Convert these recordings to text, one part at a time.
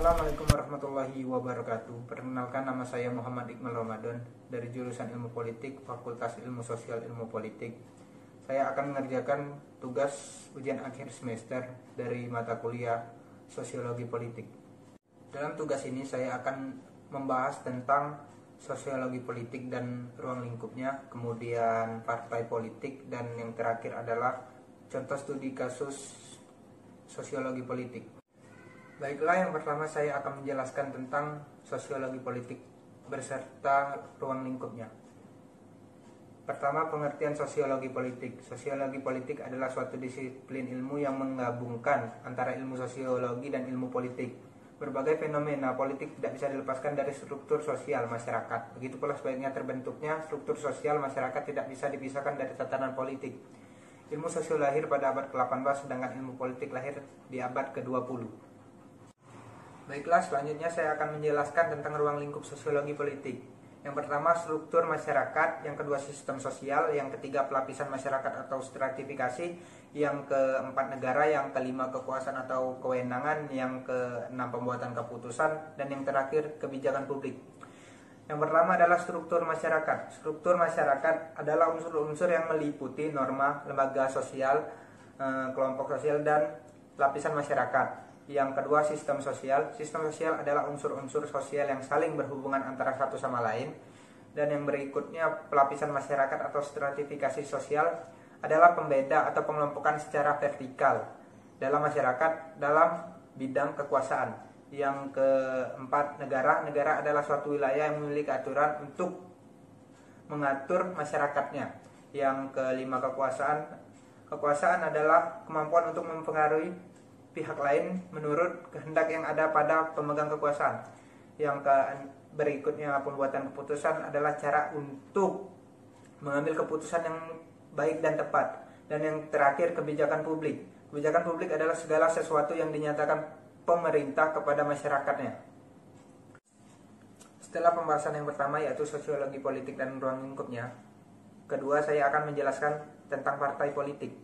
Assalamualaikum warahmatullahi wabarakatuh. Perkenalkan, nama saya Muhammad Iqmal Ramadan dari jurusan Ilmu Politik, Fakultas Ilmu Sosial Ilmu Politik. Saya akan mengerjakan tugas ujian akhir semester dari mata kuliah Sosiologi Politik. Dalam tugas ini saya akan membahas tentang sosiologi politik dan ruang lingkupnya, kemudian partai politik, dan yang terakhir adalah contoh studi kasus sosiologi politik. Baiklah, yang pertama saya akan menjelaskan tentang sosiologi politik beserta ruang lingkupnya. Pertama, pengertian sosiologi politik. Sosiologi politik adalah suatu disiplin ilmu yang menggabungkan antara ilmu sosiologi dan ilmu politik. Berbagai fenomena politik tidak bisa dilepaskan dari struktur sosial masyarakat. Begitu pula sebaliknya terbentuknya struktur sosial masyarakat tidak bisa dipisahkan dari tatanan politik. Ilmu sosial lahir pada abad ke-18, sedangkan ilmu politik lahir di abad ke-20. Baiklah, selanjutnya saya akan menjelaskan tentang ruang lingkup sosiologi politik. Yang pertama, struktur masyarakat. Yang kedua, sistem sosial. Yang ketiga, pelapisan masyarakat atau stratifikasi. Yang keempat, negara. Yang kelima, kekuasaan atau kewenangan. Yang keenam, pembuatan keputusan. Dan yang terakhir, kebijakan publik. Yang pertama adalah struktur masyarakat. Struktur masyarakat adalah unsur-unsur yang meliputi norma, lembaga sosial, kelompok sosial, dan lapisan masyarakat. Yang kedua, sistem sosial. Sistem sosial adalah unsur-unsur sosial yang saling berhubungan antara satu sama lain. Dan yang berikutnya, pelapisan masyarakat atau stratifikasi sosial adalah pembeda atau pengelompokan secara vertikal dalam masyarakat dalam bidang kekuasaan. Yang keempat, negara. Negara adalah suatu wilayah yang memiliki aturan untuk mengatur masyarakatnya. Yang kelima, kekuasaan. Kekuasaan adalah kemampuan untuk mempengaruhi pihak lain menurut kehendak yang ada pada pemegang kekuasaan. Yang berikutnya, pembuatan keputusan adalah cara untuk mengambil keputusan yang baik dan tepat. Dan yang terakhir, kebijakan publik. Kebijakan publik adalah segala sesuatu yang dinyatakan pemerintah kepada masyarakatnya. Setelah pembahasan yang pertama, yaitu sosiologi politik dan ruang lingkupnya, kedua saya akan menjelaskan tentang partai politik.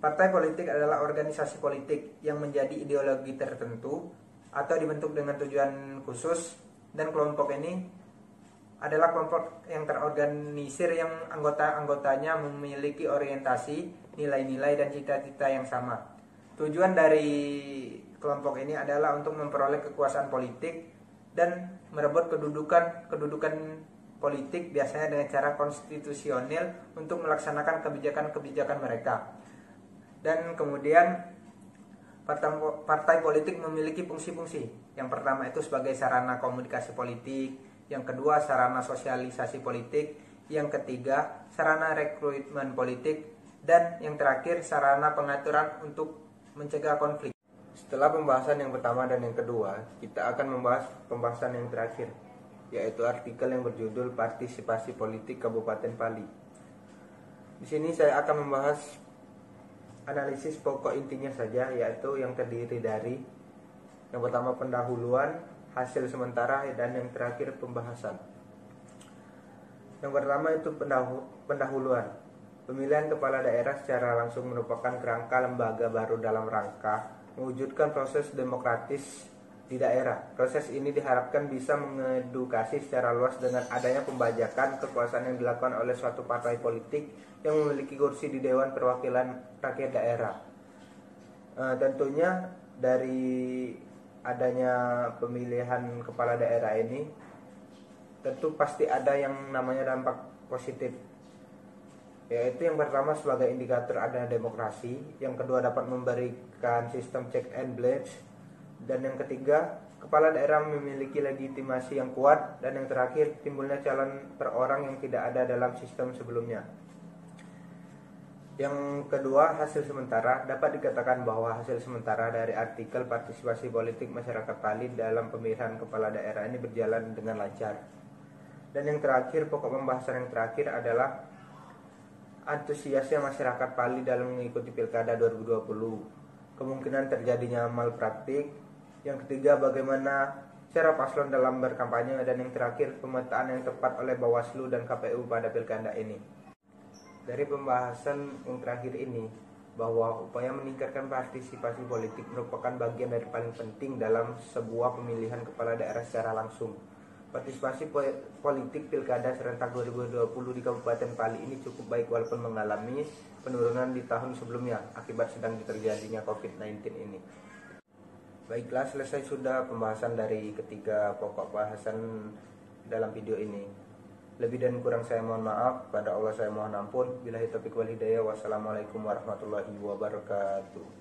Partai politik adalah organisasi politik yang menjadi ideologi tertentu atau dibentuk dengan tujuan khusus, dan kelompok ini adalah kelompok yang terorganisir yang anggota-anggotanya memiliki orientasi, nilai-nilai, dan cita-cita yang sama. Tujuan dari kelompok ini adalah untuk memperoleh kekuasaan politik dan merebut kedudukan politik, biasanya dengan cara konstitusional, untuk melaksanakan kebijakan-kebijakan mereka. Dan kemudian partai politik memiliki fungsi-fungsi. Yang pertama itu sebagai sarana komunikasi politik. Yang kedua, sarana sosialisasi politik. Yang ketiga, sarana rekrutmen politik. Dan yang terakhir, sarana pengaturan untuk mencegah konflik. Setelah pembahasan yang pertama dan yang kedua, kita akan membahas pembahasan yang terakhir, yaitu artikel yang berjudul Partisipasi Politik Kabupaten Pali. Di sini saya akan membahas analisis pokok intinya saja, yaitu yang terdiri dari yang pertama pendahuluan, hasil sementara, dan yang terakhir pembahasan. Yang pertama itu pendahuluan. Pemilihan kepala daerah secara langsung merupakan kerangka lembaga baru dalam rangka mewujudkan proses demokratis di daerah. Proses ini diharapkan bisa mengedukasi secara luas dengan adanya pembajakan kekuasaan yang dilakukan oleh suatu partai politik yang memiliki kursi di Dewan Perwakilan Rakyat Daerah. Tentunya dari adanya pemilihan kepala daerah ini tentu pasti ada yang namanya dampak positif, yaitu yang pertama sebagai indikator adanya demokrasi, yang kedua dapat memberikan sistem check and balance, dan yang ketiga, kepala daerah memiliki legitimasi yang kuat, dan yang terakhir, timbulnya calon per orang yang tidak ada dalam sistem sebelumnya. Yang kedua, hasil sementara. Dapat dikatakan bahwa hasil sementara dari artikel partisipasi politik masyarakat Pali dalam pemilihan kepala daerah ini berjalan dengan lancar. Dan yang terakhir, pokok pembahasan yang terakhir adalah antusiasnya masyarakat Pali dalam mengikuti Pilkada 2020. Kemungkinan terjadinya malpraktik. Yang ketiga, bagaimana cara paslon dalam berkampanye. Dan yang terakhir, pemetaan yang tepat oleh Bawaslu dan KPU pada Pilkada ini. Dari pembahasan yang terakhir ini, bahwa upaya meningkatkan partisipasi politik merupakan bagian dari paling penting dalam sebuah pemilihan kepala daerah secara langsung. Partisipasi politik Pilkada serentak 2020 di Kabupaten Pali ini cukup baik walaupun mengalami penurunan di tahun sebelumnya akibat sedang terjadinya COVID-19 ini. Baiklah, selesai sudah pembahasan dari ketiga pokok bahasan dalam video ini. Lebih dan kurang saya mohon maaf, pada Allah saya mohon ampun. Billahi taufiq wal hidayah. Wassalamualaikum warahmatullahi wabarakatuh.